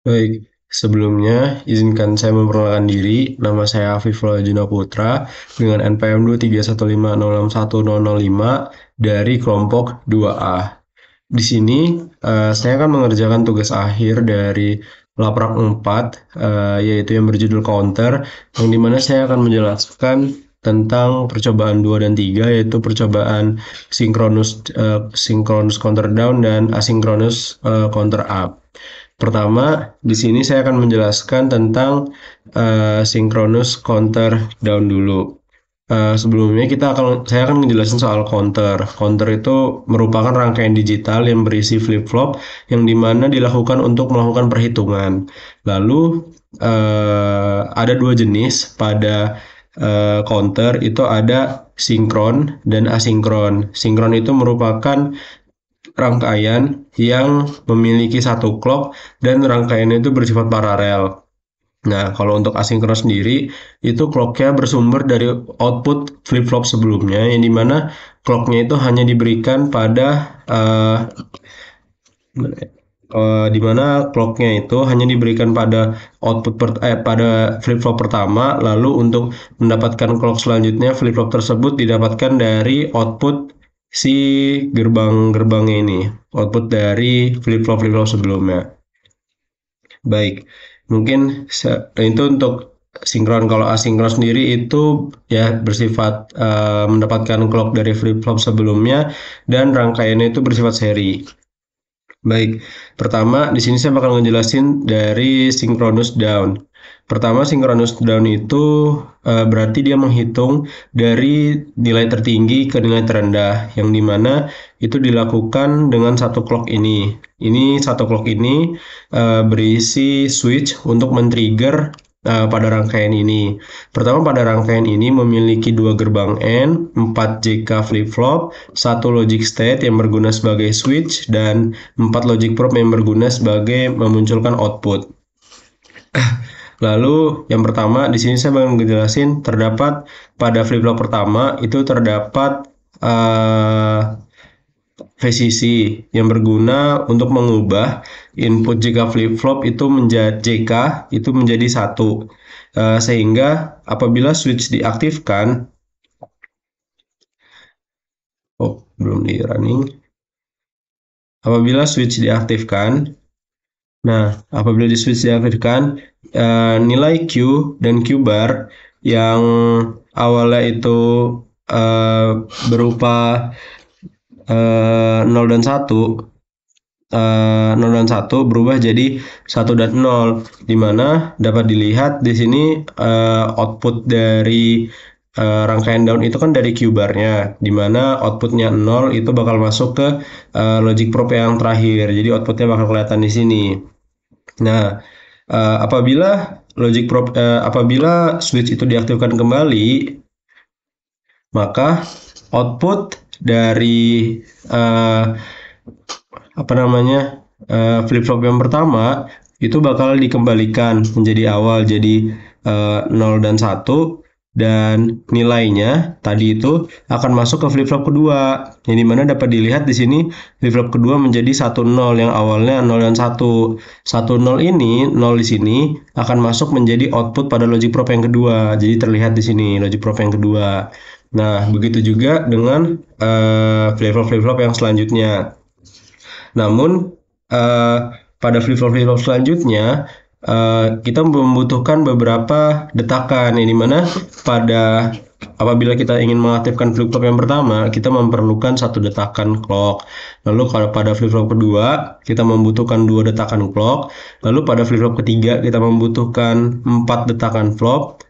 Baik, sebelumnya izinkan saya memperkenalkan diri. Nama saya Afiful Juna Putra dengan NPM 23150610005 dari kelompok 2A. Di sini saya akan mengerjakan tugas akhir dari Laprak 4, yaitu yang berjudul Counter, yang dimana saya akan menjelaskan tentang percobaan 2 dan 3, yaitu percobaan sinkronus counter down dan asinkronus counter up. Pertama, di sini saya akan menjelaskan tentang synchronous counter down dulu. Sebelumnya saya akan menjelaskan soal counter. Counter itu merupakan rangkaian digital yang berisi flip-flop yang dimana dilakukan untuk melakukan perhitungan. Lalu ada dua jenis pada counter, itu ada sinkron dan asinkron. Sinkron itu merupakan rangkaian yang memiliki satu clock dan rangkaian itu bersifat paralel. Nah, kalau untuk asinkron sendiri, itu clocknya bersumber dari output flip-flop sebelumnya, yang dimana clocknya itu hanya diberikan pada dimana clocknya itu hanya diberikan pada pada flip-flop pertama, lalu untuk mendapatkan clock selanjutnya flip-flop tersebut didapatkan dari output si gerbang-gerbangnya ini, output dari flip-flop sebelumnya. Baik, mungkin itu untuk sinkron. Kalau asinkron sendiri itu ya bersifat mendapatkan clock dari flip-flop sebelumnya dan rangkaiannya itu bersifat seri. Baik, pertama di sini saya bakal ngejelasin dari synchronous down. Pertama, synchronous down itu berarti dia menghitung dari nilai tertinggi ke nilai terendah, yang dimana itu dilakukan dengan satu clock ini. Satu clock ini berisi switch untuk men-trigger pada rangkaian ini. Pertama, pada rangkaian ini memiliki dua gerbang N, 4 JK flip-flop, satu logic state yang berguna sebagai switch, dan 4 logic probe yang berguna sebagai memunculkan output. Lalu yang pertama di sini saya bakal ngejelasin terdapat pada flip-flop pertama itu terdapat VCC yang berguna untuk mengubah input jika flip-flop itu menjadi JK itu menjadi satu. Sehingga apabila switch diaktifkan, belum di running. Apabila switch diaktifkan, apabila di switch diaktifkan, nilai Q dan Q bar yang awalnya itu berupa 0 dan 1, 0 dan 1 berubah jadi 1 dan 0, di mana dapat dilihat di sini output dari rangkaian down itu kan dari Q bar-nya, di mana outputnya 0 itu bakal masuk ke logic probe yang terakhir, jadi outputnya bakal kelihatan di sini. Nah, apabila switch itu diaktifkan kembali, maka output dari flip-flop yang pertama itu bakal dikembalikan menjadi awal, jadi 0 dan 1, dan nilainya tadi itu akan masuk ke flip-flop kedua, yang dimana dapat dilihat di sini flip-flop kedua menjadi 1 0 yang awalnya 0 dan 1. 1 0 ini, 0 di sini akan masuk menjadi output pada logic probe yang kedua. Jadi terlihat di sini logic probe yang kedua. Nah, begitu juga dengan flip-flop yang selanjutnya. Namun pada flip-flop selanjutnya kita membutuhkan beberapa detakan, yang dimana apabila kita ingin mengaktifkan flip-flop yang pertama, kita memerlukan satu detakan clock. Lalu kalau pada flip-flop kedua, kita membutuhkan 2 detakan clock. Lalu pada flip-flop ketiga, kita membutuhkan 4 detakan clock.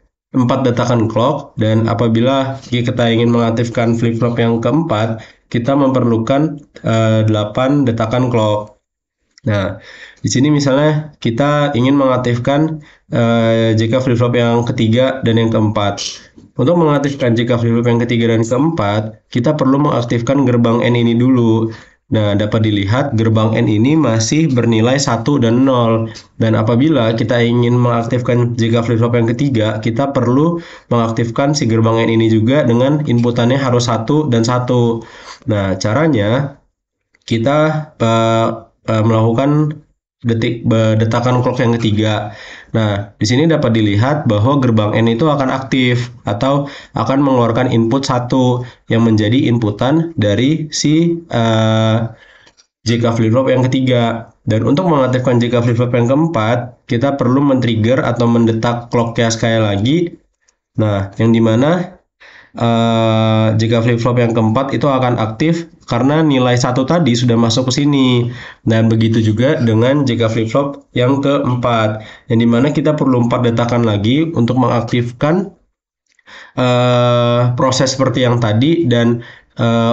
Dan apabila kita ingin mengaktifkan flip-flop yang keempat, kita memerlukan 8 detakan clock. Nah, di sini misalnya kita ingin mengaktifkan jika flip-flop yang ketiga dan yang keempat. Untuk mengaktifkan jika flip-flop yang ketiga dan keempat, kita perlu mengaktifkan gerbang N ini dulu. Nah, dapat dilihat gerbang N ini masih bernilai 1 dan 0. Dan apabila kita ingin mengaktifkan jika flip-flop yang ketiga, kita perlu mengaktifkan si gerbang N ini juga dengan inputannya harus 1 dan 1. Nah, caranya kita melakukan detakan clock yang ketiga. Nah, di sini dapat dilihat bahwa gerbang N itu akan aktif atau akan mengeluarkan input 1 yang menjadi inputan dari si JK flip-flop yang ketiga. Dan untuk mengaktifkan JK flip-flop yang keempat, kita perlu men-trigger atau mendetak clock-nya sekali lagi. Nah, yang dimana JK flip-flop yang keempat itu akan aktif karena nilai 1 tadi sudah masuk ke sini. Dan begitu juga dengan JK flip-flop yang keempat, yang dimana kita perlu 4 detakan lagi untuk mengaktifkan proses seperti yang tadi, dan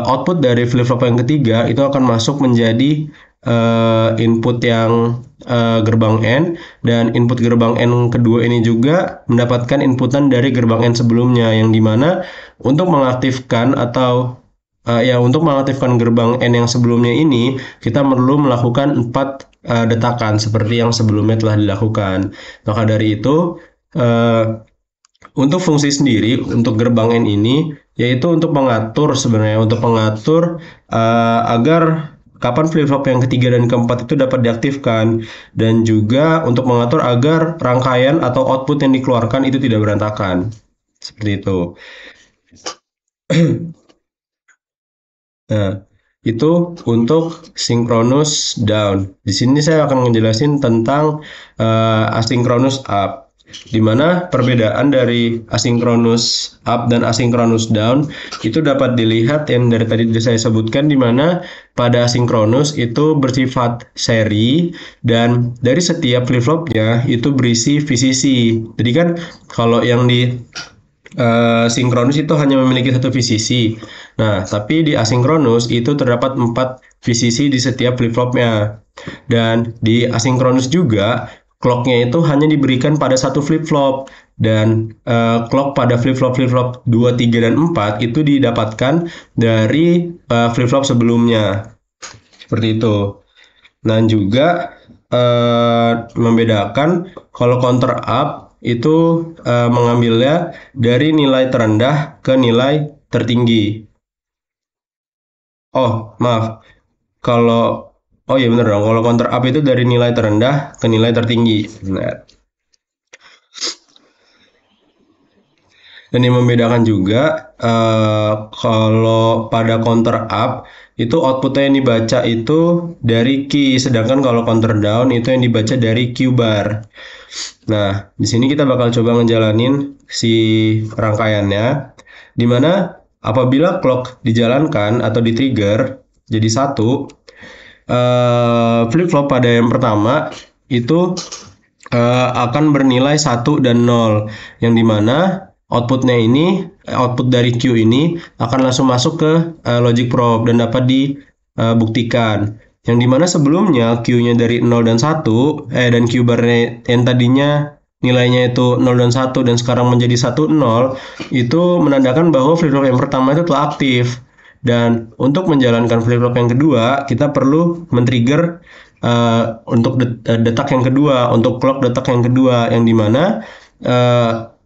output dari flip-flop yang ketiga itu akan masuk menjadi input yang gerbang N, dan input gerbang N kedua ini juga mendapatkan inputan dari gerbang N sebelumnya, yang dimana untuk mengaktifkan atau untuk mengaktifkan gerbang N yang sebelumnya ini kita perlu melakukan 4 detakan seperti yang sebelumnya telah dilakukan. Maka dari itu untuk fungsi sendiri untuk gerbang N ini yaitu untuk mengatur agar kapan flip-flop yang ketiga dan keempat itu dapat diaktifkan, dan juga untuk mengatur agar rangkaian atau output yang dikeluarkan itu tidak berantakan. Seperti itu. Nah, itu untuk synchronous down. Di sini saya akan menjelaskan tentang asynchronous up, di mana perbedaan dari asynchronous up dan asynchronous down itu dapat dilihat yang dari tadi saya sebutkan, di mana pada asynchronous itu bersifat seri dan dari setiap flip-flopnya itu berisi VCC. Jadi kan kalau yang di sinkronus itu hanya memiliki 1 VCC. Nah, tapi di asinkronus itu terdapat 4 VCC di setiap flip-flopnya. Dan di asinkronus juga clock-nya itu hanya diberikan pada 1 flip-flop, dan clock pada flip-flop 2, 3, dan 4 itu didapatkan dari flip-flop sebelumnya. Seperti itu. Dan juga membedakan kalau counter up itu mengambilnya dari nilai terendah ke nilai tertinggi. Oh, maaf. Oh iya benar dong. Kalau counter up itu dari nilai terendah ke nilai tertinggi. Benar. Dan yang membedakan juga kalau pada counter up itu outputnya yang dibaca itu dari key, sedangkan kalau counter down itu yang dibaca dari Q bar. Nah, di sini kita bakal coba ngejalanin si rangkaiannya, di mana apabila clock dijalankan atau di-trigger jadi 1, flip-flop pada yang pertama itu akan bernilai 1 dan 0, yang dimana output dari Q ini akan langsung masuk ke logic probe dan dapat dibuktikan. Yang dimana sebelumnya Q-nya dari 0 dan 1, dan Q bar-nya yang tadinya nilainya itu 0 dan 1 dan sekarang menjadi 1, 0, itu menandakan bahwa flip-flop yang pertama itu telah aktif. Dan untuk menjalankan flip-flop yang kedua, kita perlu men-trigger untuk detak yang kedua, untuk clock detak yang kedua, yang dimana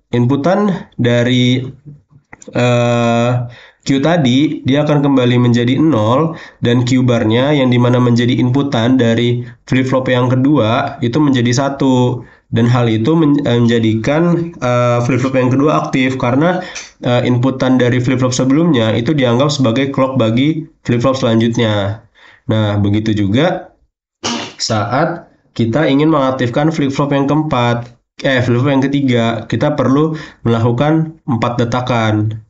inputan dari Q tadi dia akan kembali menjadi 0, dan Q barnya yang dimana menjadi inputan dari flip-flop yang kedua itu menjadi 1, dan hal itu menjadikan flip-flop yang kedua aktif karena inputan dari flip-flop sebelumnya itu dianggap sebagai clock bagi flip-flop selanjutnya. Nah, begitu juga saat kita ingin mengaktifkan flip-flop yang keempat, flip-flop yang ketiga, kita perlu melakukan 4 detakan.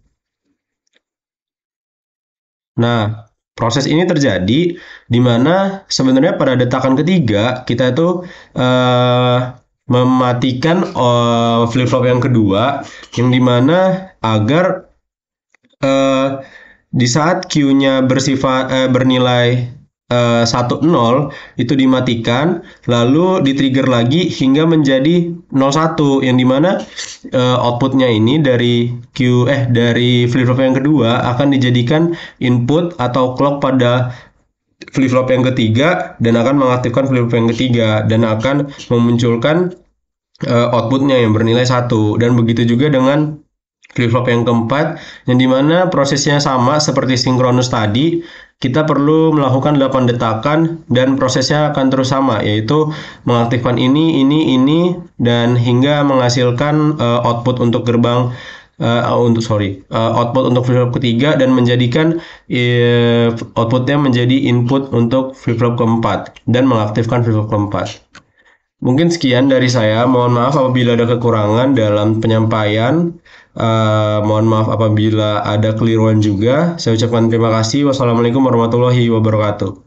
Nah, proses ini terjadi di mana sebenarnya pada detakan ketiga kita itu mematikan flip-flop yang kedua, yang dimana agar di saat Q-nya bernilai 1, 0 itu dimatikan, lalu di-trigger lagi hingga menjadi 0, 1, yang dimana outputnya ini dari flip-flop yang kedua akan dijadikan input atau clock pada flip-flop yang ketiga, dan akan mengaktifkan flip-flop yang ketiga dan akan memunculkan outputnya yang bernilai 1. Dan begitu juga dengan flip-flop yang keempat, yang dimana prosesnya sama seperti sinkronus tadi, kita perlu melakukan 8 detakan dan prosesnya akan terus sama, yaitu mengaktifkan ini, dan hingga menghasilkan output untuk gerbang output untuk flip-flop ketiga dan menjadikan outputnya menjadi input untuk flip-flop keempat dan mengaktifkan flip-flop keempat. Mungkin sekian dari saya. Mohon maaf apabila ada kekurangan dalam penyampaian. Mohon maaf apabila ada keliruan juga. Saya ucapkan terima kasih. Wassalamualaikum warahmatullahi wabarakatuh.